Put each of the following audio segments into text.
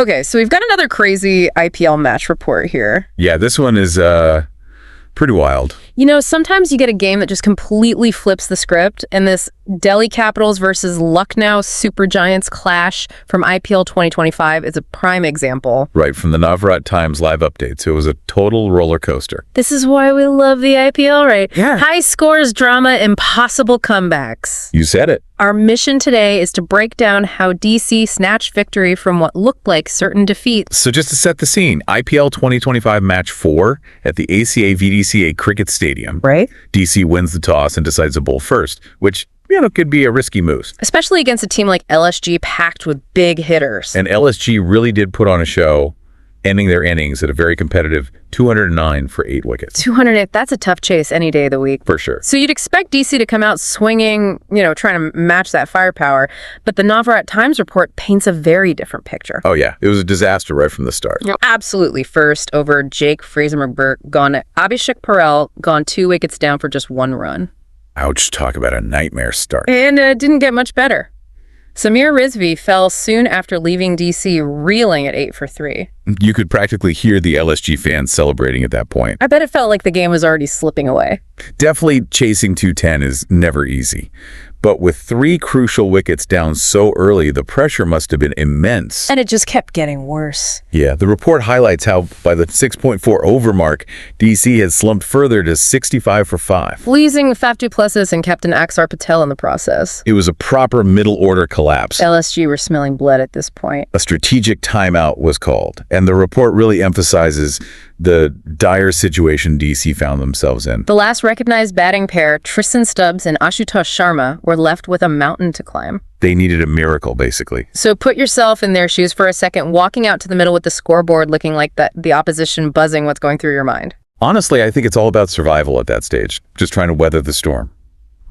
Okay, so we've got another crazy IPL match report here. Yeah, this one is pretty wild. You know, sometimes you get a game that just completely flips the script, and this Delhi Capitals versus Lucknow Super Giants clash from IPL 2025 is a prime example. Right, from the Navrat Times live updates. It was a total roller coaster. This is why we love the IPL, right? Yeah. High scores, drama, impossible comebacks. You said it. Our mission today is to break down how DC snatched victory from what looked like certain defeat. So just to set the scene, IPL 2025 Match 4 at the ACA VDCA Cricket Stadium. Right. DC wins the toss and decides to bowl first, which, could be a risky move. Especially against a team like LSG packed with big hitters. And LSG really did put on a show, ending their innings at a very competitive 209 for 8 wickets. 208, that's a tough chase any day of the week. For sure. So you'd expect DC to come out swinging, trying to match that firepower. But the Navrat Times report paints a very different picture. Oh, yeah. It was a disaster right from the start. Absolutely. First, over Jake Fraser-McGurk, gone. Abhishek Parel, gone 2 wickets down for just 1 run. Ouch, talk about a nightmare start. And it didn't get much better. Samir Rizvi fell soon after leaving DC reeling at 8 for 3. You could practically hear the LSG fans celebrating at that point. I bet it felt like the game was already slipping away. Definitely chasing 210 is never easy. But with 3 crucial wickets down so early, the pressure must have been immense. And it just kept getting worse. Yeah, the report highlights how by the 6.4 over mark, DC has slumped further to 65 for 5. Losing Faf du Plessis and Captain Axar Patel in the process. It was a proper middle order collapse. LSG were smelling blood at this point. A strategic timeout was called, and the report really emphasizes the dire situation DC found themselves in. The last recognized batting pair, Tristan Stubbs and Ashutosh Sharma, were left with a mountain to climb. They needed a miracle, basically. So put yourself in their shoes for a second, walking out to the middle with the scoreboard looking like the opposition buzzing. What's going through your mind? Honestly, I think it's all about survival at that stage, just trying to weather the storm.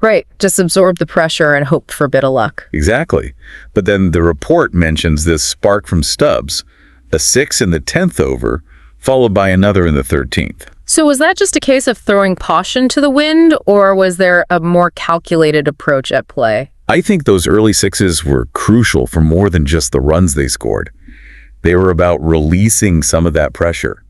Right, just absorb the pressure and hope for a bit of luck. Exactly. But then the report mentions this spark from Stubbs, a 6 in the 10th over, followed by another in the 13th. So was that just a case of throwing caution to the wind, or was there a more calculated approach at play? I think those early 6s were crucial for more than just the runs they scored. They were about releasing some of that pressure.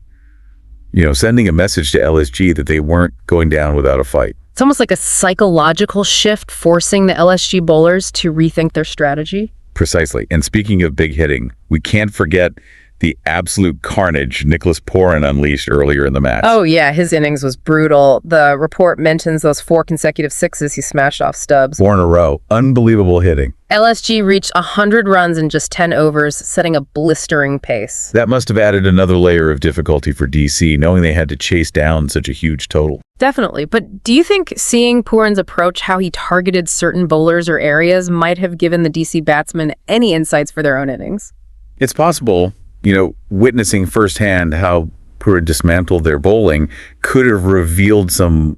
Sending a message to LSG that they weren't going down without a fight. It's almost like a psychological shift, forcing the LSG bowlers to rethink their strategy. Precisely. And speaking of big hitting, we can't forget the absolute carnage Nicholas Poran unleashed earlier in the match. Oh, yeah, his innings was brutal. The report mentions those 4 consecutive 6s he smashed off Stubbs. 4 in a row. Unbelievable hitting. LSG reached 100 runs in just 10 overs, setting a blistering pace. That must have added another layer of difficulty for DC, knowing they had to chase down such a huge total. Definitely. But do you think seeing Puran's approach, how he targeted certain bowlers or areas, might have given the DC batsmen any insights for their own innings? It's possible. Witnessing firsthand how Puran dismantled their bowling could have revealed some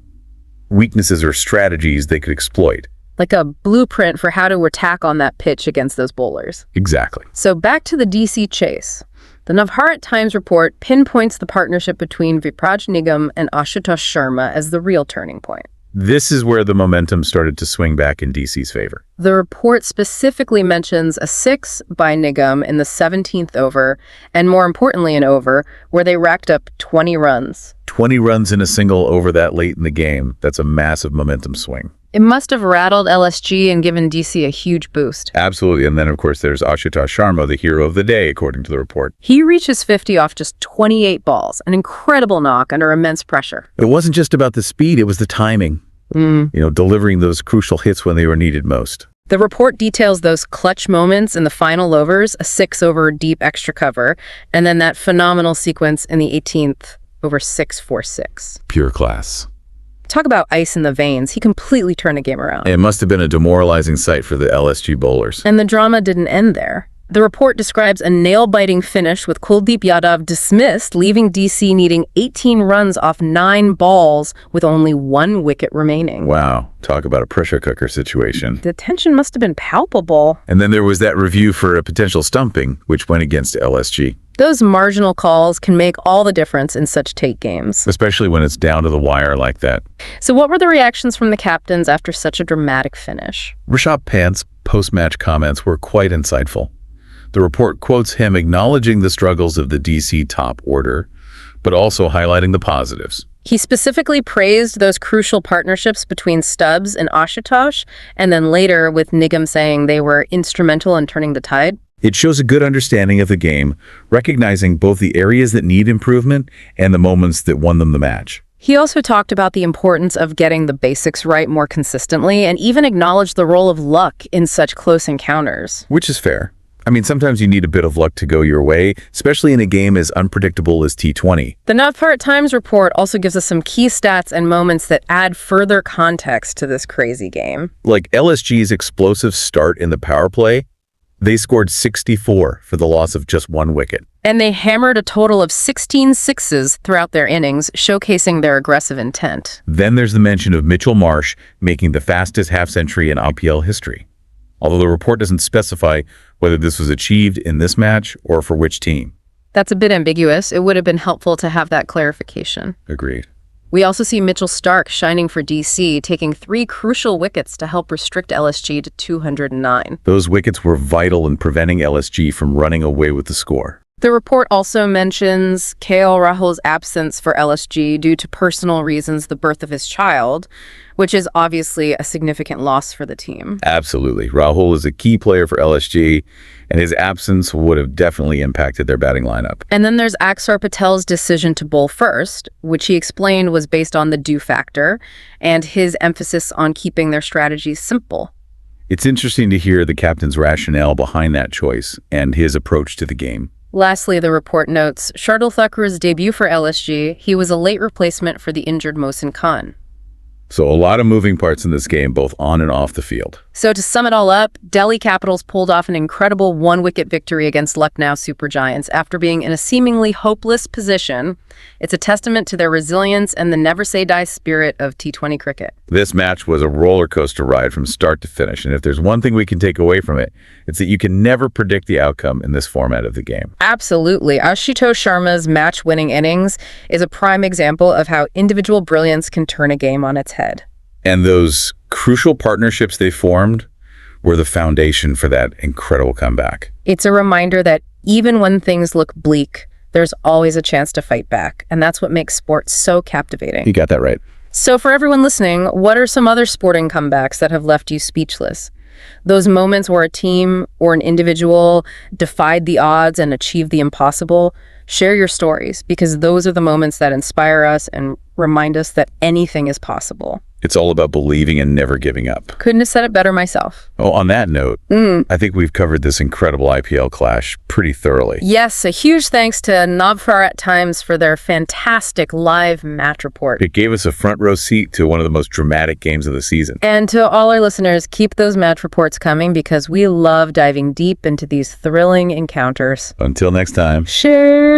weaknesses or strategies they could exploit. Like a blueprint for how to attack on that pitch against those bowlers. Exactly. So back to the DC chase. The Navrat Times report pinpoints the partnership between Vipraj Nigam and Ashutosh Sharma as the real turning point. This is where the momentum started to swing back in DC's favor. The report specifically mentions a 6 by Nigam in the 17th over, and more importantly an over, where they racked up 20 runs. 20 runs in a single over that late in the game. That's a massive momentum swing. It must have rattled LSG and given DC a huge boost. Absolutely. And then, of course, there's Ashutosh Sharma, the hero of the day, according to the report. He reaches 50 off just 28 balls, an incredible knock under immense pressure. It wasn't just about the speed, it was the timing. Delivering those crucial hits when they were needed most. The report details those clutch moments in the final overs, a 6 over deep extra cover, and then that phenomenal sequence in the 18th over 6-4-6. Pure class. Talk about ice in the veins. He completely turned the game around. It must have been a demoralizing sight for the LSG bowlers. And the drama didn't end there. The report describes a nail-biting finish with Kuldeep Yadav dismissed, leaving DC needing 18 runs off 9 balls with only 1 wicket remaining. Wow. Talk about a pressure cooker situation. The tension must have been palpable. And then there was that review for a potential stumping, which went against LSG. Those marginal calls can make all the difference in such tight games. Especially when it's down to the wire like that. So what were the reactions from the captains after such a dramatic finish? Rishabh Pant's post-match comments were quite insightful. The report quotes him acknowledging the struggles of the DC top order, but also highlighting the positives. He specifically praised those crucial partnerships between Stubbs and Ashutosh, and then later with Nigam saying they were instrumental in turning the tide. It shows a good understanding of the game, recognizing both the areas that need improvement and the moments that won them the match. He also talked about the importance of getting the basics right more consistently, and even acknowledged the role of luck in such close encounters. Which is fair. I mean, sometimes you need a bit of luck to go your way, especially in a game as unpredictable as T20. The Navpart Times report also gives us some key stats and moments that add further context to this crazy game. Like LSG's explosive start in the power play, they scored 64 for the loss of just 1 wicket. And they hammered a total of 16 sixes throughout their innings, showcasing their aggressive intent. Then there's the mention of Mitchell Marsh making the fastest half-century in IPL history, although the report doesn't specify whether this was achieved in this match or for which team. That's a bit ambiguous. It would have been helpful to have that clarification. Agreed. We also see Mitchell Starc shining for DC, taking 3 crucial wickets to help restrict LSG to 209. Those wickets were vital in preventing LSG from running away with the score. The report also mentions KL Rahul's absence for LSG due to personal reasons, the birth of his child, which is obviously a significant loss for the team. Absolutely. Rahul is a key player for LSG, and his absence would have definitely impacted their batting lineup. And then there's Axar Patel's decision to bowl first, which he explained was based on the do factor and his emphasis on keeping their strategies simple. It's interesting to hear the captain's rationale behind that choice and his approach to the game. Lastly, the report notes Shardul Thakur's debut for LSG. He was a late replacement for the injured Mohsin Khan. So a lot of moving parts in this game, both on and off the field. So to sum it all up, Delhi Capitals pulled off an incredible 1-wicket victory against Lucknow Supergiants after being in a seemingly hopeless position. It's a testament to their resilience and the never-say-die spirit of T20 cricket. This match was a roller coaster ride from start to finish, and if there's one thing we can take away from it, it's that you can never predict the outcome in this format of the game. Absolutely. Ashutosh Sharma's match-winning innings is a prime example of how individual brilliance can turn a game on its head. And those crucial partnerships they formed were the foundation for that incredible comeback. It's a reminder that even when things look bleak, there's always a chance to fight back, and that's what makes sports so captivating. You got that right. So for everyone listening, what are some other sporting comebacks that have left you speechless? Those moments where a team or an individual defied the odds and achieved the impossible? Share your stories, because those are the moments that inspire us and remind us that anything is possible. It's all about believing and never giving up. Couldn't have said it better myself. Oh, on that note, I think we've covered this incredible IPL clash pretty thoroughly. Yes, a huge thanks to Navpart Times for their fantastic live match report. It gave us a front row seat to one of the most dramatic games of the season. And to all our listeners, keep those match reports coming, because we love diving deep into these thrilling encounters. Until next time. Share